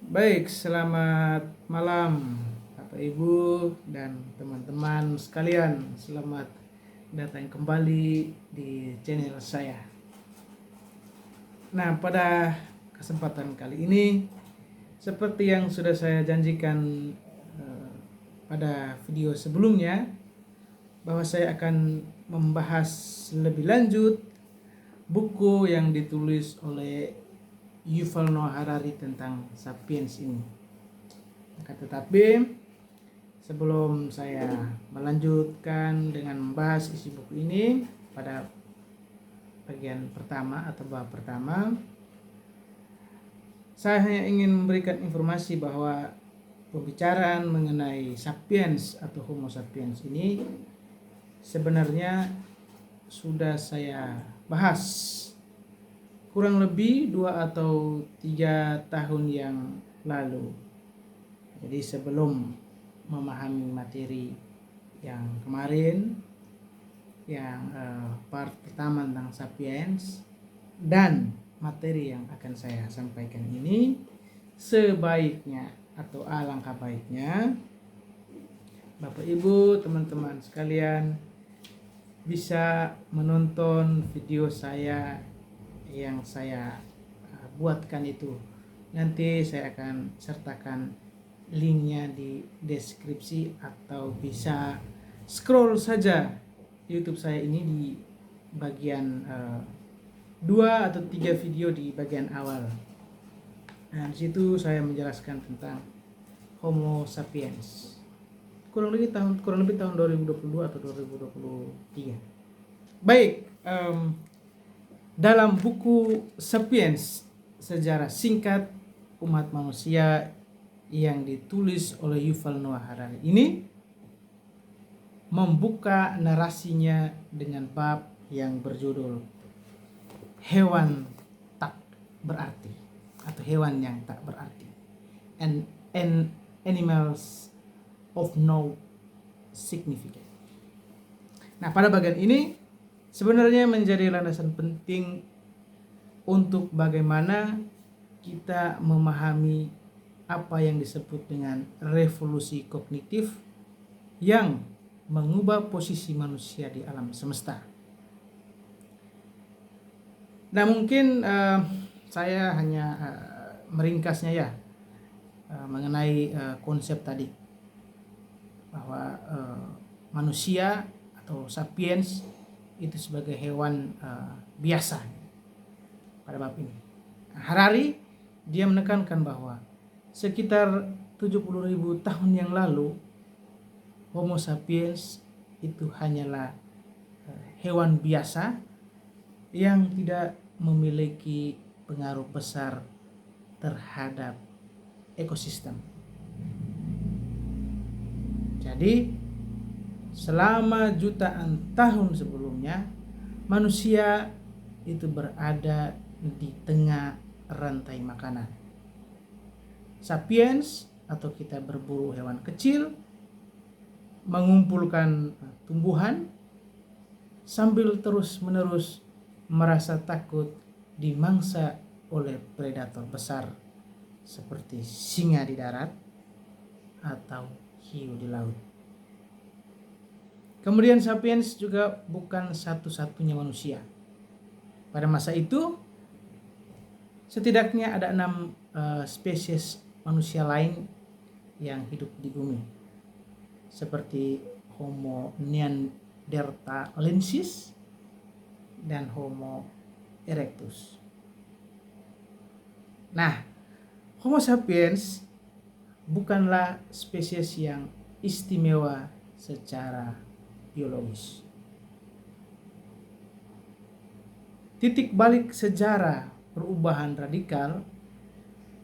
Baik, selamat malam Bapak Ibu dan teman-teman sekalian. Selamat datang kembali di channel saya. Nah, pada kesempatan kali ini, seperti yang sudah saya janjikan pada video sebelumnya, bahwa saya akan membahas lebih lanjut buku yang ditulis oleh Yuval Noah Harari tentang Sapiens ini. Akan tetapi sebelum saya melanjutkan dengan membahas isi buku ini pada bagian pertama atau bab pertama, saya hanya ingin memberikan informasi bahwa pembicaraan mengenai Sapiens atau Homo sapiens ini sebenarnya sudah saya bahas kurang lebih 2 atau 3 tahun yang lalu. Jadi sebelum memahami materi yang kemarin, yang part pertama tentang Sapiens, dan materi yang akan saya sampaikan ini, sebaiknya atau alangkah baiknya Bapak Ibu, teman-teman sekalian bisa menonton video saya yang saya buatkan itu. Nanti saya akan sertakan linknya di deskripsi, atau bisa scroll saja YouTube saya ini di bagian 2 atau 3 video di bagian awal. Nah, di situ saya menjelaskan tentang Homo sapiens. Kurang lebih tahun 2022 atau 2023. Baik, dalam buku Sapiens, sejarah singkat umat manusia yang ditulis oleh Yuval Noah Harari ini membuka narasinya dengan bab yang berjudul hewan tak berarti atau hewan yang tak berarti, and animals of no significance. Nah, pada bagian ini sebenarnya menjadi landasan penting untuk bagaimana kita memahami apa yang disebut dengan revolusi kognitif yang mengubah posisi manusia di alam semesta. Nah, mungkin saya hanya meringkasnya ya mengenai konsep tadi, bahwa manusia atau sapiens itu sebagai hewan biasa pada bab ini. Harari dia menekankan bahwa sekitar 70.000 tahun yang lalu Homo sapiens itu hanyalah hewan biasa yang tidak memiliki pengaruh besar terhadap ekosistem. Jadi selama jutaan tahun sebelumnya, manusia itu berada di tengah rantai makanan. Sapiens atau kita berburu hewan kecil, mengumpulkan tumbuhan sambil terus-menerus merasa takut dimangsa oleh predator besar seperti singa di darat atau hiu di laut. Kemudian sapiens juga bukan satu-satunya manusia. Pada masa itu setidaknya ada 6 spesies manusia lain yang hidup di bumi, seperti Homo neanderthalensis dan Homo erectus. Nah, Homo sapiens bukanlah spesies yang istimewa secara biologis. Titik balik sejarah perubahan radikal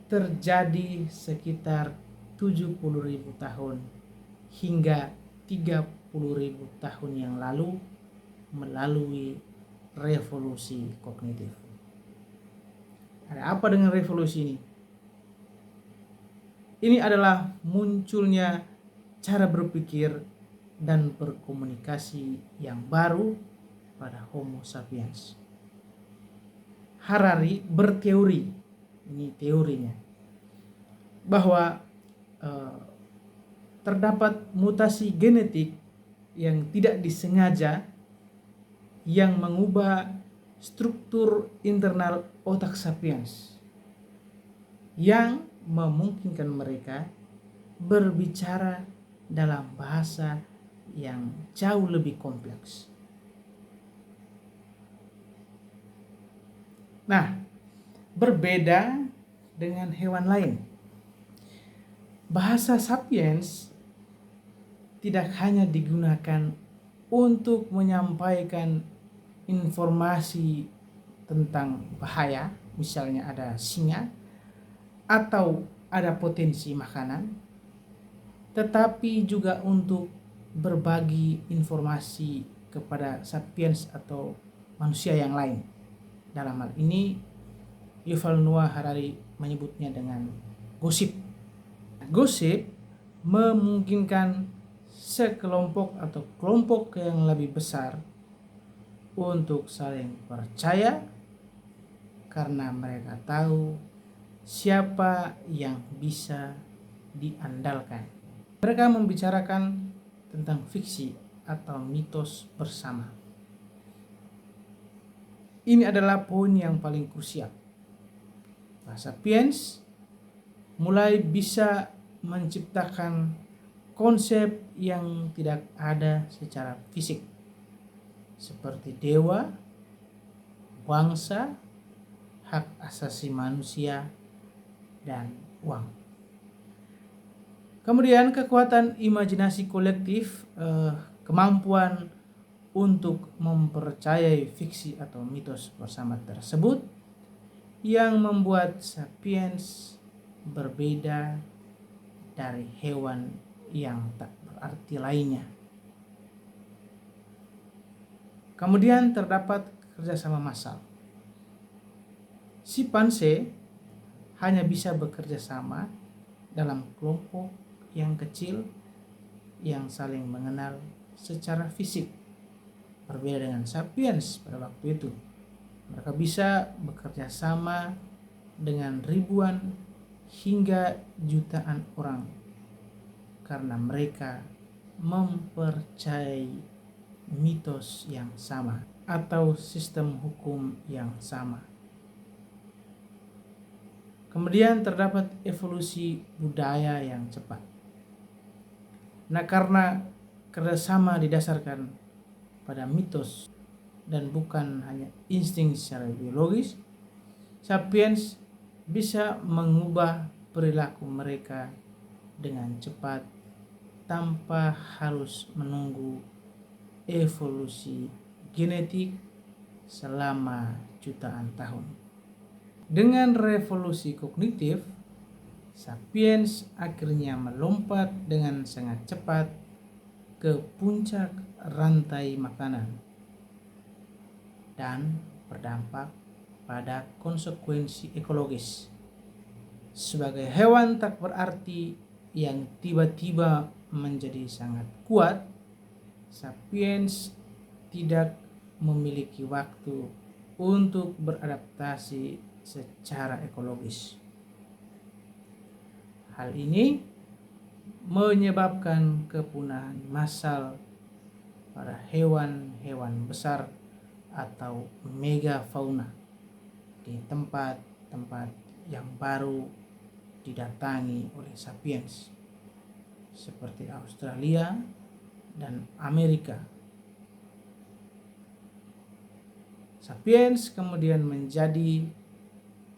terjadi sekitar 70.000 tahun hingga 30.000 tahun yang lalu melalui revolusi kognitif. Ada apa dengan revolusi ini? Ini adalah munculnya cara berpikir dan berkomunikasi yang baru pada Homo sapiens. Harari berteori, ini teorinya, bahwa terdapat mutasi genetik yang tidak disengaja yang mengubah struktur internal otak sapiens yang memungkinkan mereka berbicara dalam bahasa yang jauh lebih kompleks. Nah, berbeda dengan hewan lain, bahasa sapiens tidak hanya digunakan untuk menyampaikan informasi tentang bahaya, misalnya ada singa atau ada potensi makanan, tetapi juga untuk berbagi informasi kepada sapiens atau manusia yang lain. Dalam hal ini Yuval Noah Harari menyebutnya dengan gosip. Gosip memungkinkan sekelompok atau kelompok yang lebih besar untuk saling percaya karena mereka tahu siapa yang bisa diandalkan. Mereka membicarakan tentang fiksi atau mitos bersama. Ini adalah poin yang paling krusial. Sapiens mulai bisa menciptakan konsep yang tidak ada secara fisik, seperti dewa, bangsa, hak asasi manusia, dan uang. Kemudian kekuatan imajinasi kolektif, kemampuan untuk mempercayai fiksi atau mitos bersama tersebut yang membuat sapiens berbeda dari hewan yang tak berarti lainnya. Kemudian terdapat kerjasama massal. Simpanse hanya bisa bekerja sama dalam kelompok yang kecil yang saling mengenal secara fisik. Berbeda dengan sapiens pada waktu itu. Mereka bisa bekerja sama dengan ribuan hingga jutaan orang karena mereka mempercayai mitos yang sama atau sistem hukum yang sama. Kemudian terdapat evolusi budaya yang cepat. Nah, karena kerjasama didasarkan pada mitos dan bukan hanya insting secara biologis, sapiens bisa mengubah perilaku mereka dengan cepat tanpa harus menunggu evolusi genetik selama jutaan tahun. Dengan revolusi kognitif, sapiens akhirnya melompat dengan sangat cepat ke puncak rantai makanan dan berdampak pada konsekuensi ekologis. Sebagai hewan tak berarti yang tiba-tiba menjadi sangat kuat, sapiens tidak memiliki waktu untuk beradaptasi secara ekologis. Hal ini menyebabkan kepunahan massal pada hewan-hewan besar atau megafauna di tempat-tempat yang baru didatangi oleh sapiens seperti Australia dan Amerika. Sapiens kemudian menjadi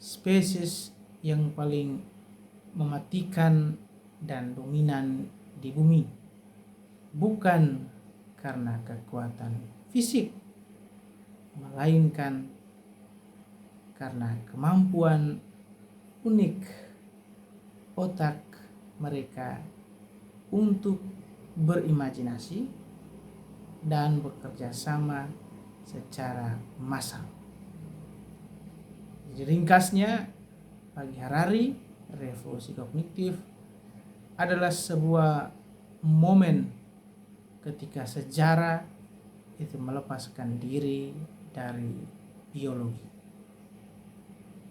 spesies yang paling mematikan dan dominan di bumi, bukan karena kekuatan fisik, melainkan karena kemampuan unik otak mereka untuk berimajinasi dan bekerja sama secara massal. Jadi ringkasnya, bagi Harari, revolusi kognitif adalah sebuah momen ketika sejarah itu melepaskan diri dari biologi.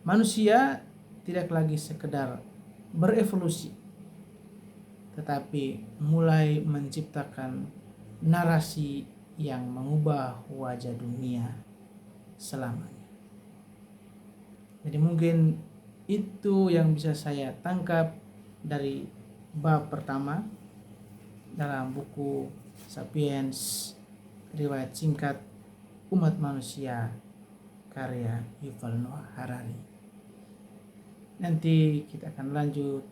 Manusia tidak lagi sekedar berevolusi, tetapi mulai menciptakan narasi yang mengubah wajah dunia selamanya. Jadi mungkin itu yang bisa saya tangkap dari bab pertama dalam buku Sapiens, riwayat singkat umat manusia, karya Yuval Noah Harari. Nanti kita akan lanjut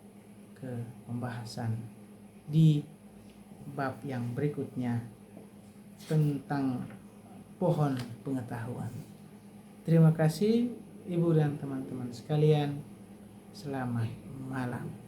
ke pembahasan di bab yang berikutnya tentang pohon pengetahuan. Terima kasih Ibu dan teman-teman sekalian. Selamat malam.